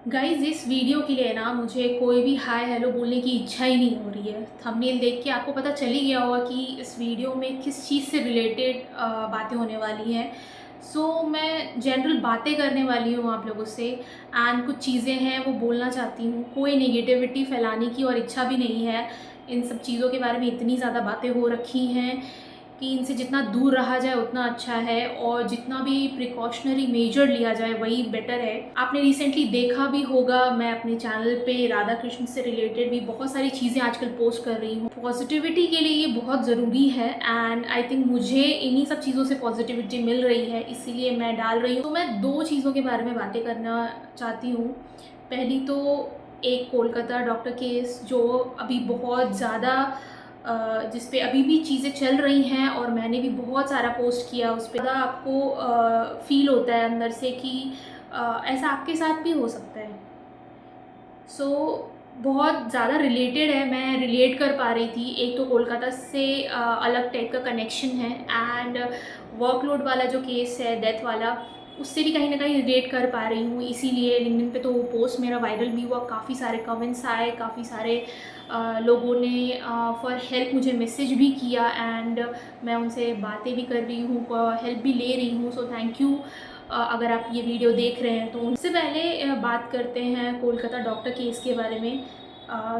Guys इस video के लिए ना मुझे कोई भी हाय हेलो बोलने की इच्छा ही नहीं हो रही है। थंबनेल देख के आपको पता चल ही गया होगा कि इस वीडियो में किस चीज़ से रिलेटेड बातें होने वाली हैं। मैं जनरल बातें करने वाली हूँ आप लोगों से एंड कुछ चीज़ें हैं वो बोलना चाहती हूँ। कोई नेगेटिविटी फैलाने की और इच्छा भी नहीं है। इन सब चीज़ों के बारे में इतनी ज़्यादा बातें हो रखी हैं कि इनसे जितना दूर रहा जाए उतना अच्छा है और जितना भी प्रिकॉशनरी मेजर लिया जाए वही बेटर है। आपने रिसेंटली देखा भी होगा मैं अपने चैनल पे राधा कृष्ण से रिलेटेड भी बहुत सारी चीज़ें आजकल पोस्ट कर रही हूँ। पॉजिटिविटी के लिए ये बहुत ज़रूरी है एंड आई थिंक मुझे इन्हीं सब चीज़ों से पॉजिटिविटी मिल रही है, इसीलिए मैं डाल रही हूँ। तो मैं दो चीज़ों के बारे में बातें करना चाहती हूँ। पहली तो एक कोलकाता डॉक्टर केस जो अभी बहुत ज़्यादा जिस पे अभी भी चीज़ें चल रही हैं और मैंने भी बहुत सारा पोस्ट किया उस पे। ज़्यादा आपको फ़ील होता है अंदर से कि ऐसा आपके साथ भी हो सकता है। बहुत ज़्यादा रिलेटेड है, मैं रिलेट कर पा रही थी। एक तो कोलकाता से अलग टाइप का कनेक्शन है एंड वर्कलोड वाला जो केस है डेथ वाला, उससे भी कहीं न कहीं रिलेट कर पा रही हूँ। इसीलिए लिंक्डइन पे तो वो पोस्ट मेरा वायरल भी हुआ, काफ़ी सारे कमेंट्स आए, काफ़ी सारे लोगों ने फॉर हेल्प मुझे मैसेज भी किया एंड मैं उनसे बातें भी कर रही हूँ, हेल्प भी ले रही हूँ। थैंक यू अगर आप ये वीडियो देख रहे हैं तो। उससे पहले बात करते हैं कोलकाता डॉक्टर केस के बारे में।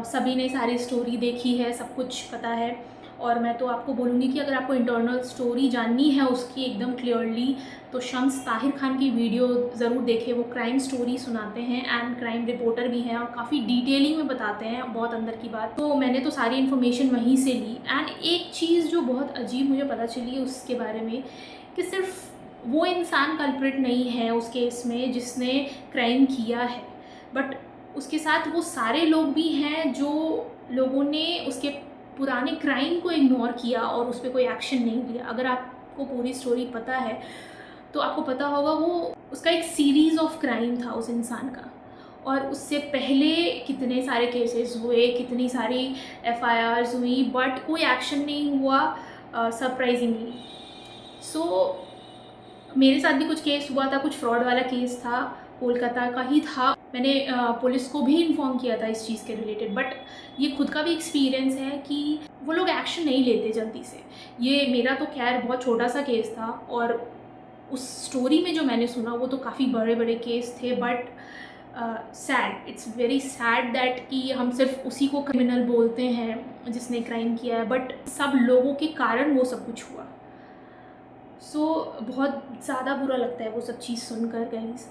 सभी ने सारी स्टोरी देखी है, सब कुछ पता है और मैं तो आपको बोलूँगी कि अगर आपको इंटरनल स्टोरी जाननी है उसकी एकदम क्लियरली, तो शम्स ताहिर खान की वीडियो ज़रूर देखें। वो क्राइम स्टोरी सुनाते हैं एंड क्राइम रिपोर्टर भी हैं और काफ़ी डिटेलिंग में बताते हैं बहुत अंदर की बात। तो मैंने तो सारी इन्फॉर्मेशन वहीं से ली एंड एक चीज़ जो बहुत अजीब मुझे पता चली उसके बारे में कि सिर्फ वो इंसान कल्प्रिट नहीं है उस केस में जिसने क्राइम किया है, बट उसके साथ वो सारे लोग भी हैं जो लोगों ने उसके पुराने क्राइम को इग्नोर किया और उस पर कोई एक्शन नहीं लिया। अगर आपको पूरी स्टोरी पता है तो आपको पता होगा वो उसका एक सीरीज़ ऑफ क्राइम था उस इंसान का और उससे पहले कितने सारे केसेस हुए, कितनी सारी एफआईआर्स हुई, बट कोई एक्शन नहीं हुआ सरप्राइजिंगली। सो मेरे साथ भी कुछ केस हुआ था, कुछ फ्रॉड वाला केस था, कोलकाता का ही था। मैंने पुलिस को भी इन्फॉर्म किया था इस चीज़ के रिलेटेड, बट ये खुद का भी एक्सपीरियंस है कि वो लोग एक्शन नहीं लेते जल्दी से। ये मेरा तो खैर बहुत छोटा सा केस था और उस स्टोरी में जो मैंने सुना वो तो काफ़ी बड़े बड़े केस थे, but sad, it's very sad that कि हम सिर्फ उसी को क्रिमिनल बोलते हैं जिसने क्राइम किया है, बट सब लोगों के कारण वो सब कुछ हुआ। बहुत ज़्यादा बुरा लगता है वो सब चीज़ सुनकर गाइस।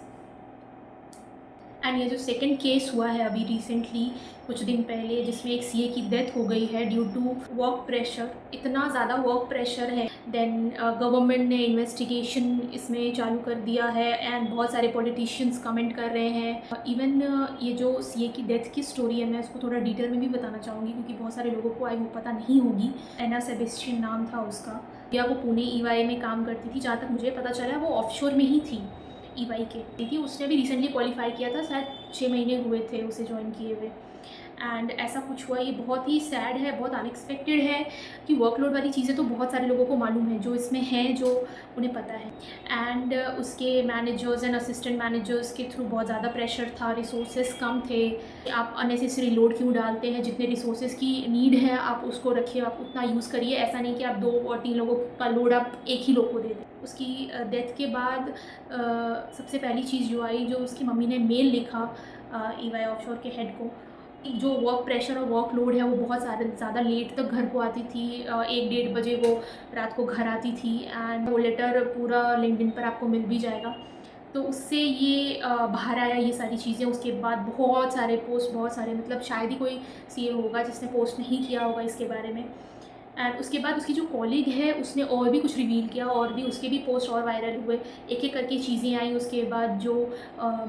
एंड ये जो सेकंड केस हुआ है अभी रिसेंटली कुछ दिन पहले, जिसमें एक सीए की डेथ हो गई है ड्यू टू वर्क प्रेशर। इतना ज़्यादा वर्क प्रेशर है, देन गवर्नमेंट ने इन्वेस्टिगेशन इसमें चालू कर दिया है एंड बहुत सारे पॉलिटिशियंस कमेंट कर रहे हैं। इवन ये जो सीए की डेथ की स्टोरी है मैं उसको थोड़ा डिटेल में भी बताना चाहूँगी क्योंकि बहुत सारे लोगों को आई वो पता नहीं होगी। एना सेबेस्टियन नाम था उसका, या वो पुणे ईवाई में काम करती थी, जहाँ तक मुझे पता चला वो ऑफशोर में ही थी ईवाई के थी। उसने भी रिसेंटली क्वालिफाई किया था, शायद 6 महीने हुए थे उसे ज्वाइन किए हुए एंड ऐसा कुछ हुआ। ये बहुत ही सैड है, बहुत अनएक्सपेक्टेड है कि वर्कलोड वाली चीज़ें तो बहुत सारे लोगों को मालूम है जो इसमें हैं, जो उन्हें पता है एंड उसके मैनेजर्स एंड असिस्टेंट मैनेजर्स के थ्रू बहुत ज़्यादा प्रेशर था, रिसोर्सेज कम थे। आप अननेसेसरी लोड क्यों डालते हैं, जितने रिसोर्सेज की नीड है आप उसको रखिए, आप उतना यूज़ करिए। ऐसा नहीं कि आप 2 और 3 लोगों का लोड आप एक ही लोग को दे दें। उसकी डेथ के बाद सबसे पहली चीज़ जो आई, जो उसकी मम्मी ने मेल लिखा ईवाई ऑफशोर के हेड को, जो वर्क प्रेशर और वर्क लोड है वो बहुत ज़्यादा लेट तक घर को आती थी। 1-1:30 बजे वो रात को घर आती थी एंड वो लेटर पूरा लिंक्डइन पर आपको मिल भी जाएगा। तो उससे ये बाहर आया ये सारी चीज़ें। उसके बाद बहुत सारे पोस्ट, बहुत सारे, मतलब शायद ही कोई सीए होगा जिसने पोस्ट नहीं किया होगा इसके बारे में। एंड उसके बाद उसकी जो कॉलीग है उसने और भी कुछ रिवील किया और भी उसके भी पोस्ट और वायरल हुए, एक एक करके चीज़ें आई। उसके बाद जो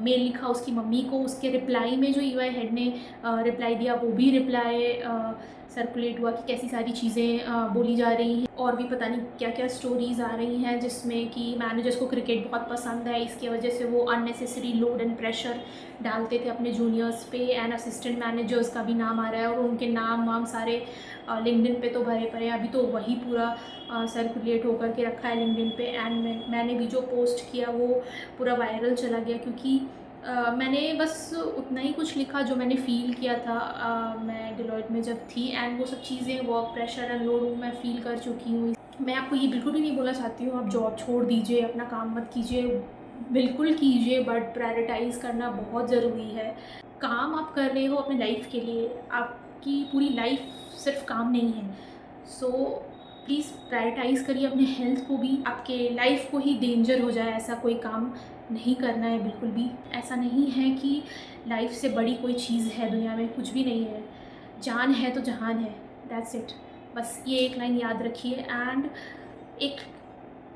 मेल लिखा उसकी मम्मी को, उसके रिप्लाई में जो ईवाई हेड ने रिप्लाई दिया वो भी रिप्लाई सर्कुलेट हुआ कि कैसी सारी चीज़ें बोली जा रही हैं और भी पता नहीं क्या क्या स्टोरीज़ आ रही हैं, जिसमें कि मैनेजर्स को क्रिकेट बहुत पसंद है, इसकी वजह से वो अननेसेसरी लोड एंड प्रेशर डालते थे अपने जूनियर्स पे। एंड असिस्टेंट मैनेजर्स का भी नाम आ रहा है और उनके नाम वाम सारे लिंक्डइन पे तो भरे पड़े हैं। अभी तो वही पूरा सर्कुलेट होकर के रखा है लिंक्डइन पे एंड मैंने भी जो पोस्ट किया वो पूरा वायरल चला गया क्योंकि मैंने बस उतना ही कुछ लिखा जो मैंने फ़ील किया था मैं डिलॉयट में जब थी, एंड वो सब चीज़ें, वर्क प्रेशर एंड लोड मैं फ़ील कर चुकी हूँ। मैं आपको ये बिल्कुल भी नहीं बोलना चाहती हूँ आप जॉब छोड़ दीजिए, अपना काम मत कीजिए, बिल्कुल कीजिए, बट प्रायोरिटाइज़ करना बहुत ज़रूरी है। काम आप कर रहे हो अपने लाइफ के लिए, आपकी पूरी लाइफ सिर्फ काम नहीं है। सो प्लीज़ प्रायोरिटाइज़ करिए अपने हेल्थ को भी, आपके लाइफ को ही डेंजर हो जाए ऐसा कोई काम नहीं करना है बिल्कुल भी। ऐसा नहीं है कि लाइफ से बड़ी कोई चीज़ है दुनिया में, कुछ भी नहीं है। जान है तो जहान है, दैट्स इट। बस ये एक लाइन याद रखिए। एंड एक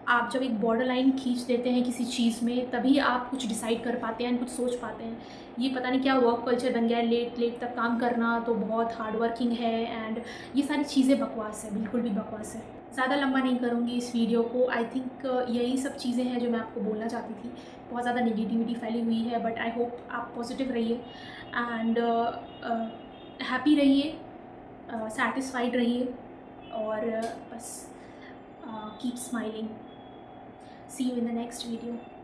आप जब एक बॉर्डर लाइन खींच देते हैं किसी चीज़ में, तभी आप कुछ डिसाइड कर पाते हैं, कुछ सोच पाते हैं। ये पता नहीं क्या वर्क कल्चर बन गया है, लेट लेट तक काम करना तो बहुत हार्ड वर्किंग है, एंड ये सारी चीज़ें बकवास है, बिल्कुल भी बकवास है। ज़्यादा लंबा नहीं करूँगी इस वीडियो को। आई थिंक यही सब चीज़ें हैं जो मैं आपको बोलना चाहती थी। बहुत ज़्यादा नेगेटिविटी फैली हुई है, बट आई होप आप पॉजिटिव रहिए एंड हैप्पी रहिए, सैटिस्फाइड रहिए, और बस keep smiling. See you in the next video.